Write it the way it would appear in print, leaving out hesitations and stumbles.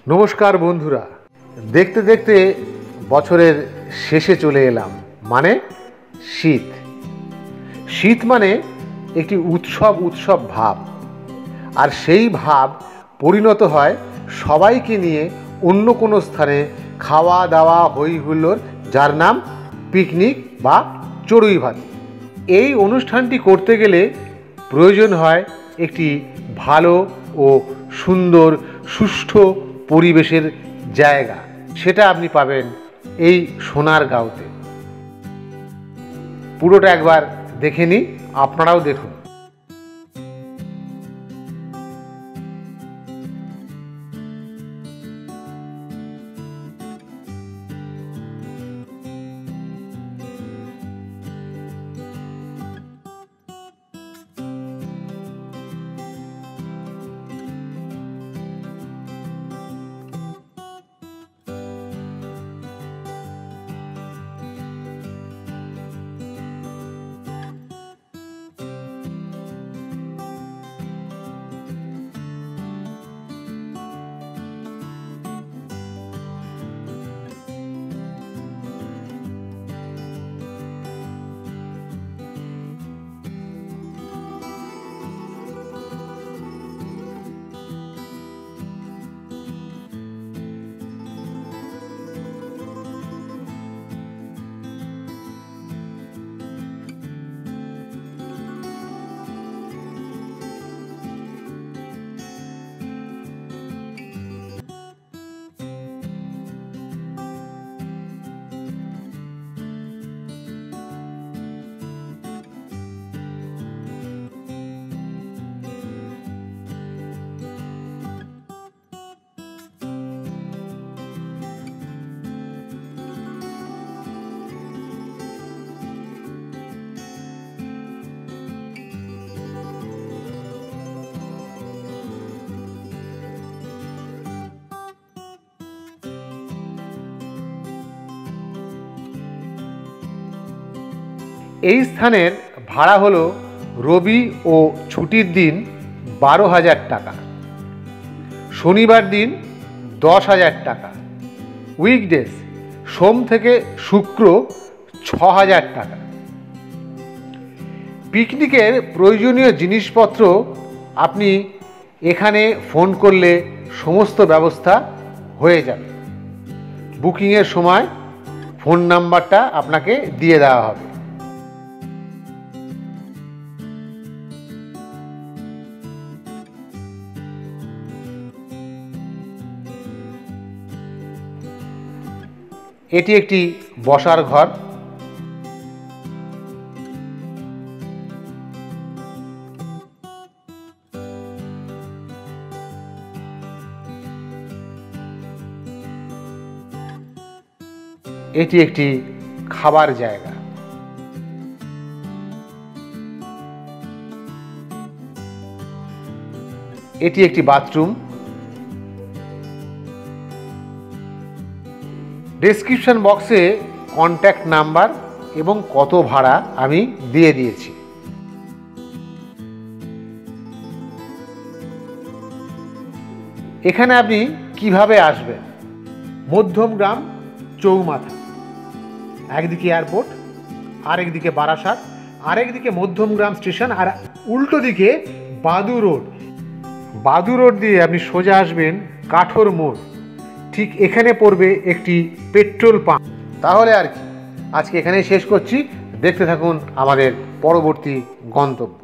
নমস্কার বন্ধুরা, দেখতে দেখতে বছরের শেষে চলে এলাম। মানে শীত। শীত মানে একটি উৎসব ভাব, আর সেই ভাব পরিণত হয় সবাইকে নিয়ে অন্য কোনো স্থানে খাওয়া দাওয়া হই হুল্লোড়, যার নাম পিকনিক বা চড়ুই ভাতি। এই অনুষ্ঠানটি করতে গেলে প্রয়োজন হয় একটি ভালো ও সুন্দর সুষ্ঠু পরিবেশের জায়গা। সেটা আপনি পাবেন এই সোনারগাঁওতে। পুরোটা একবার দেখে নিন, আপনারাও দেখুন। এই স্থানের ভাড়া হলো রবি ও ছুটির দিন 12,000 টাকা, শনিবার দিন 10,000 টাকা, উইকডেজ সোম থেকে শুক্র 6,000 টাকা। পিকনিকের প্রয়োজনীয় জিনিসপত্র আপনি এখানে ফোন করলে সমস্ত ব্যবস্থা হয়ে যাবে। বুকিংয়ের সময় ফোন নাম্বারটা আপনাকে দিয়ে দেওয়া হবে। এটি একটি বসার ঘর। এটি একটি খাবার জায়গা। এটি একটি বাথরুম। ডেসক্রিপশন বক্সে কন্ট্যাক্ট নাম্বার এবং কত ভাড়া আমি দিয়ে দিয়েছি। এখানে আপনি কিভাবে আসবেন? মধ্যমগ্রাম চৌমাথা, একদিকে এয়ারপোর্ট, আরেকদিকে বারাসাত, আরেকদিকে মধ্যমগ্রাম স্টেশন, আর উল্টো দিকে বাদু রোড। বাদু রোড দিয়ে আপনি সোজা আসবেন কাঠোর মোড়, ঠিক এখানে পড়বে একটি পেট্রোল পাম্প। তাহলে আর কি, আজকে এখানেই শেষ করছি। দেখতে থাকুন আমাদের পরবর্তী গন্তব্য।